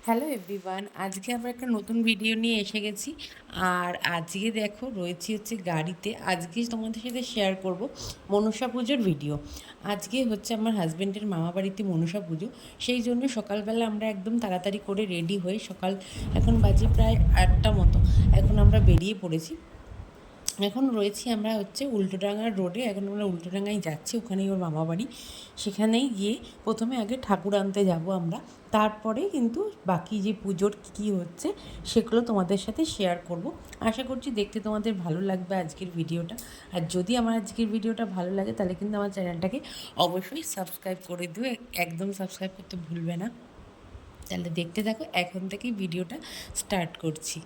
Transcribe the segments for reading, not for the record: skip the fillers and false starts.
Hello everyone, আজকে আমরা একটা নতুন ভিডিও নিয়ে এসে গেছি। আর আজকে দেখো রয়েছি গাড়িতে। আজকে তোমাদের সাথে শেয়ার করব মনসা পুজোর ভিডিও। আজকে হচ্ছে আমার হাজব্যান্ডের মামা বাড়িতে মনসা পুজো। সেই জন্য সকালবেলা আমরা একদম তাড়াতাড়ি করে রেডি হয়ে এখন বাজে প্রায় 8টা মতো, এখন আমরা বেরিয়ে পড়েছি। এখন রয়েছি আমরা উল্টোডাঙার রোডে। এখন আমরা উল্টোডাঙায় যাচ্ছি, ওখানেই ওর মামা বাড়ি। সেখানেই গিয়ে প্রথমে আগে ঠাকুর আনতে যাব আমরা, তারপরে কিন্তু বাকি যে পুজোর কী হচ্ছে সেগুলো তোমাদের সাথে শেয়ার করব। আশা করছি দেখতে তোমাদের ভালো লাগবে আজকের ভিডিওটা। আর যদি আমার আজকের ভিডিওটা ভালো লাগে তাহলে কিন্তু আমার চ্যানেলটাকে অবশ্যই সাবস্ক্রাইব করে দিও, একদম সাবস্ক্রাইব করতে ভুলবে না। তাহলে দেখতে থাকো, এখন থেকেই ভিডিওটা স্টার্ট করছি।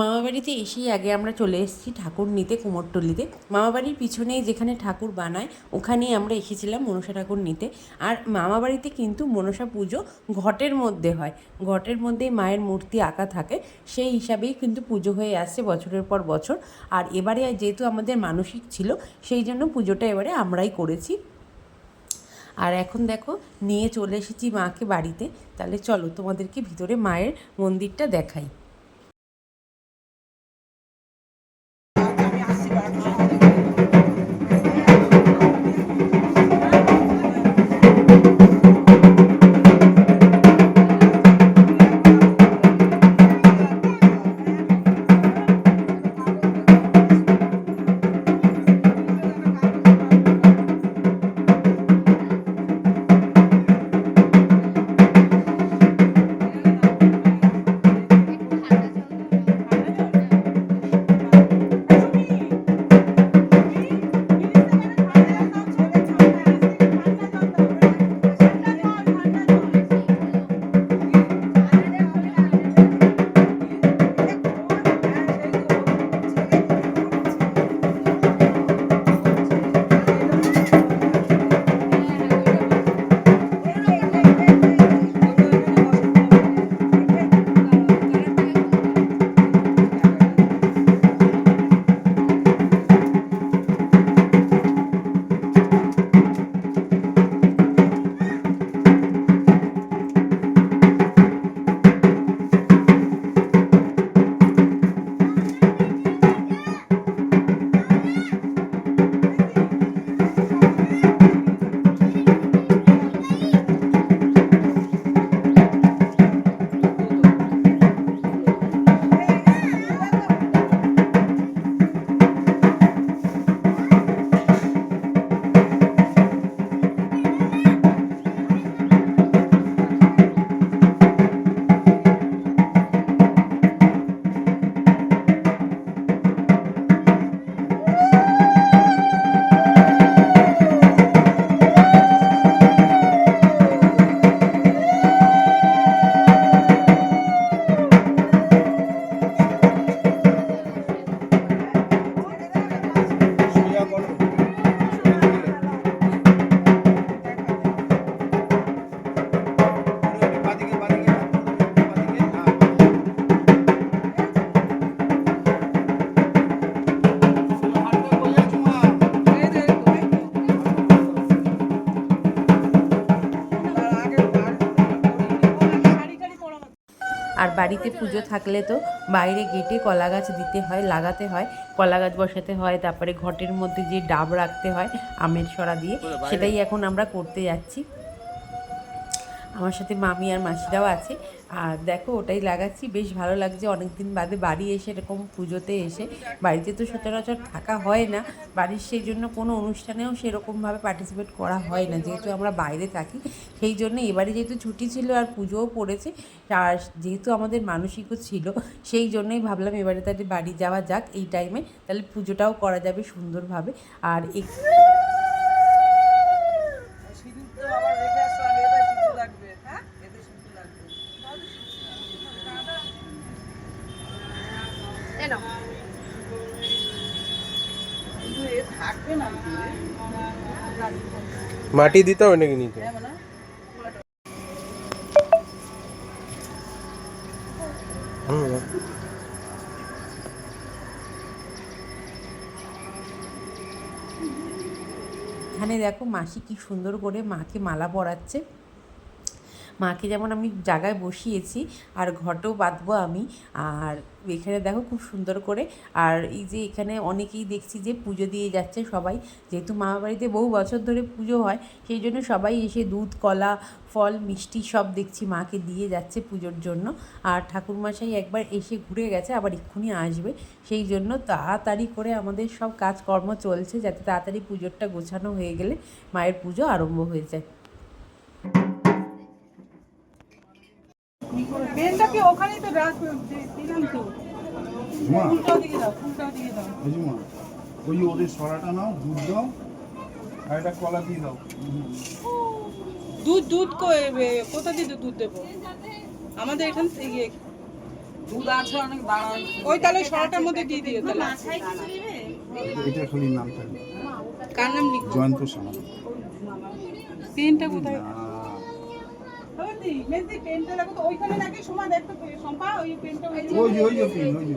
মামাবাড়িতে এসেই আগে আমরা চলে এসেছি ঠাকুর নিতে কুমোরটুলিতে। মামাবাড়ির পিছনেই যেখানে ঠাকুর বানায় ওখানেই আমরা এসেছিলাম মনসা ঠাকুর নিতে। আর মামাবাড়িতে কিন্তু মনসা পুজো ঘটের মধ্যে হয়, ঘটের মধ্যেই মায়ের মূর্তি আঁকা থাকে, সেই হিসাবেই কিন্তু পুজো হয়ে আসছে বছরের পর বছর। আর এবারে যেহেতু আমাদের মানসিক ছিল, সেই জন্য পুজোটা এবারে আমরাই করেছি। আর এখন দেখো নিয়ে চলে এসেছি মাকে বাড়িতে। তাহলে চলো তোমাদেরকে ভিতরে মায়ের মন্দিরটা দেখাই। আর বাড়িতে পুজো থাকলে তো বাইরে গেটে কলা গাছ দিতে হয়, লাগাতে হয়, কলা গাছ বসাতে হয়, তারপরে ঘটের মধ্যে যে ডাব রাখতে হয় আমের সরা দিয়ে, সেটাই এখন আমরা করতে যাচ্ছি। আমার সাথে মামি আর মাসিরাও আছে। আর দেখো ওটাই লাগাচ্ছি, বেশ ভালো লাগছে অনেক দিন বাদে বাড়ি এসে, এরকম পুজোতে এসে। বাড়িতে তো সচরাচর থাকা হয় না, বাড়ির সেই জন্য কোনো অনুষ্ঠানেও সেরকমভাবে পার্টিসিপেট করা হয় না, যেহেতু আমরা বাইরে থাকি। সেই জন্য এবারে যেহেতু ছুটি ছিল আর পুজোও পড়েছে, আর যেহেতু আমাদের মানসিকও ছিল, সেই জন্যই ভাবলাম এবারে তাহলে বাড়ি যাওয়া যাক এই টাইমে, তাহলে পুজোটাও করা যাবে সুন্দরভাবে। আর মাটি দিতে হবে নাকি নিতে? এখানে দেখো মাসি কি সুন্দর করে মাকে মালা পরাচ্ছে। মাকে যেমন আমি জায়গায় বসিয়েছি আর ঘটেও বাঁধবো আমি। আর এখানে দেখো খুব সুন্দর করে, আর এই যে এখানে অনেকেই দেখছি যে পুজো দিয়ে যাচ্ছে সবাই, যেহেতু মামা বাড়িতে বহু বছর ধরে পুজো হয় সেই জন্য সবাই এসে দুধ কলা ফল মিষ্টি সব দেখছি মাকে দিয়ে যাচ্ছে পুজোর জন্য। আর ঠাকুরমশাই একবার এসে ঘুরে গেছে, আবার এক্ষুনি আসবে, সেই জন্য তাড়াতাড়ি করে আমাদের সব কাজকর্ম চলছে যাতে তাড়াতাড়ি পুজোরটা গোছানো হয়ে গেলে মায়ের পুজো আরম্ভ হয়ে যায়। পেনটাকে ওখানেই তো রাখ দিলাম তো। ফুলটাও দিয়ে দাও, ফুলটাও দিয়ে দাও। ওই ওদের সরাটা নাও, দুধ দাও আর একটা কলা দিয়ে দাও। দুধ কোথা দিয়ে দুধ দেবো? আমাদের এখান থেকে দুধ আছে অনেক দাঁড়ান। ওই তাহলে সরাটার মধ্যে দিয়ে দিও তাহলে। এটা খালি নাম থাকবে। কার নাম লিখবো? জয়ন্ত সামন্ত। পেনটা কোথায়? মেহেদি পেনটা রাখো তো ওইখানে রাখি। সময় দেখো সম্পা ওই পেনটা ওই যে পেন, ওই যে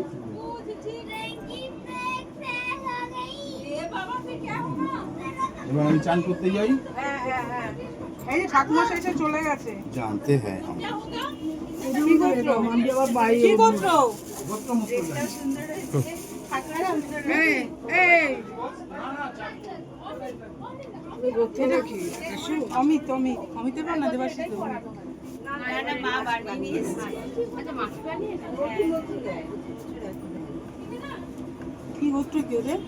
এবার আমি চান করতে যাই। হ্যাঁ এই যে ঠাকুমাশা এসে চলে গেছে। জানতে হ্যাঁ কি গোত্র? কি গোত্র? গোত্র মুক্ত জানি। অমিতের না দেবাশিস কি গোত্র কি ওদের?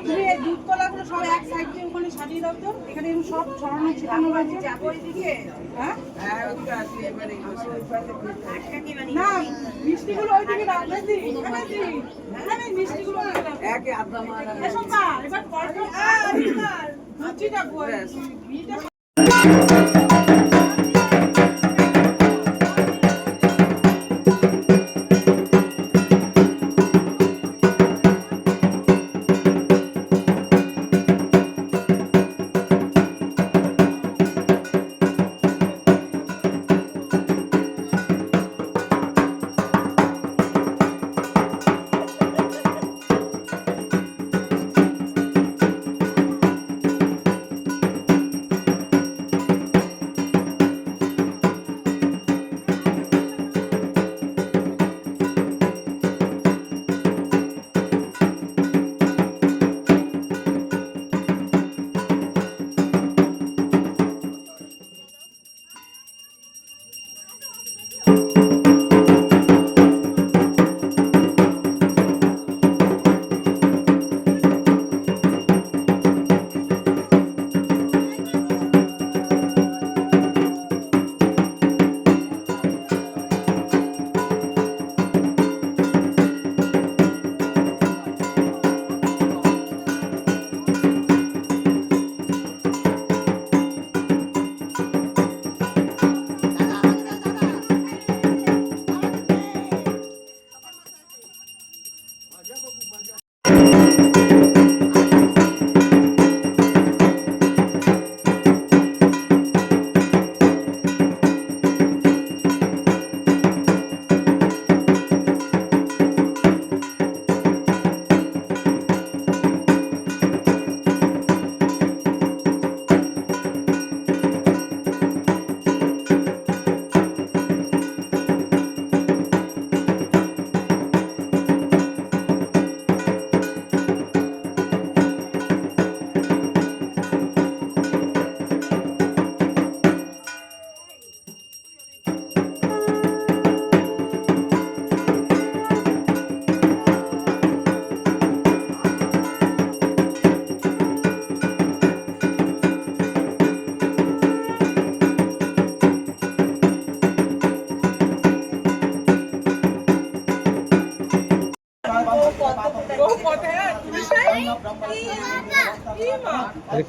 তুমি এই দুধ কলাগুলো সব এক সাইড দিয়ে ওখানে সাজিয়ে দাও তো। এখানে সব ছড়ানো ছিটানো আছে। হ্যাঁ না, মিষ্টিগুলো ওইদিকে দাও। এখানে মিষ্টিগুলো একে আধা মারা এবার লুচিটা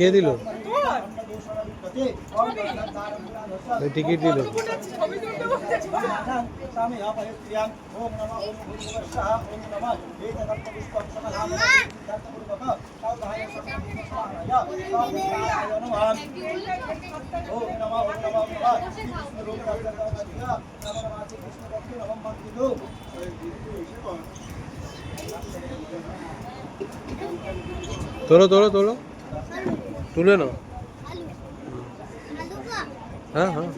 কে দিল? টিকিট দিল। তোলো তোলো তোলো তুলে নাও। হ্যাঁ হ্যাঁ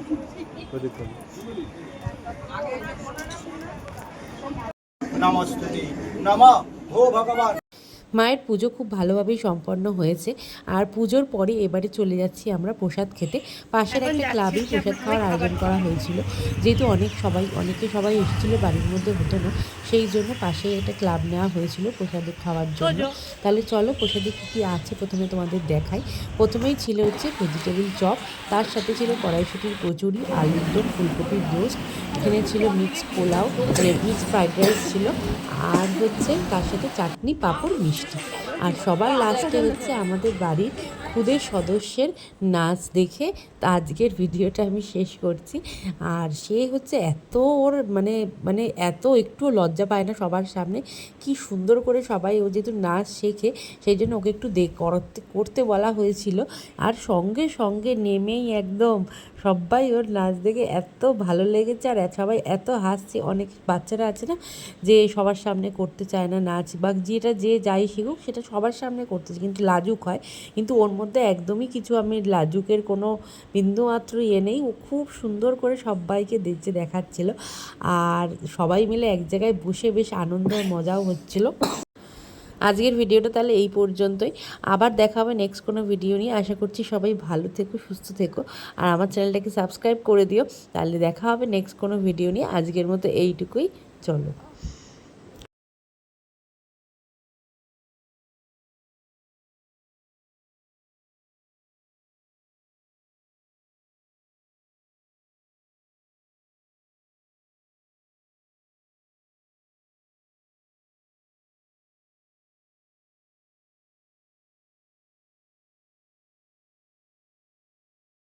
ওদিক তোলো। নমস্তুতি নমঃ ভো ভগবান। মায়ের পুজো খুব ভালোভাবেই সম্পন্ন হয়েছে। আর পুজোর পরে এবারে চলে যাচ্ছি আমরা প্রসাদ খেতে। পাশের একটা ক্লাবেই প্রসাদ খাওয়ার আয়োজন করা হয়েছিল, যেহেতু অনেকে সবাই এসেছিলো, বাড়ির মধ্যে হতো না, সেই জন্য পাশে একটা ক্লাব নেওয়া হয়েছিল প্রসাদে খাওয়ার জন্য। তাহলে চলো প্রসাদে কী কী আছে প্রথমে তোমাদের দেখাই। প্রথমেই ছিল হচ্ছে ভেজিটেবিল চপ, তার সাথে ছিল কড়াইশুঁটির কচুরি, আলুর দম, ফুলকপির রোস্ট, এখানে ছিল mixed pulao, mixed fried rice ছিল, আর হচ্ছে তার সাথে চাটনি, পাঁপড়, মিষ্টি। আর সবার লাস্টে হচ্ছে আমাদের বাড়ির খুদে সদস্যের নাচ দেখে আজকের ভিডিওটা আমি শেষ করছি। আর সে হচ্ছে এত ওর মানে এত একটু লজ্জা পায় না সবার সামনে, কি সুন্দর করে সবাই, ও যেহেতু নাচ শেখে সেই জন্য ওকে একটু করতে বলা হয়েছিল। আর সঙ্গে সঙ্গে নেমেই একদম সবাই ওর নাচ দেখে এত ভালো লেগেছে, আর সবাই এত হাসছে। অনেক বাচ্চারা আছে না যে সবার সামনে করতে চায় না নাচ, বা যেটা যে যাই শিখুক সেটা সবার সামনে করতেছে, কিন্তু লাজুক হয়। কিন্তু ওর মধ্যে একদমই কিছু আমি লাজুকের কোনো বিন্দুমাত্র নেই। ও খুব সুন্দর করে সবাইকে দেখাচ্ছিল, আর সবাই মিলে এক জায়গায় বসে বেশ আনন্দ মজাও হচ্ছিল। আজকের ভিডিওটা তাহলে এই পর্যন্তই। আবার দেখা হবে নেক্সট কোনো ভিডিও নিয়ে। আশা করছি সবাই ভালো থেকো, সুস্থ থেকো, আর আমার চ্যানেলটাকে সাবস্ক্রাইব করে দিও। তাহলে দেখা হবে নেক্সট কোনো ভিডিও নিয়ে। আজকের মতো এইটুকুই, চলো।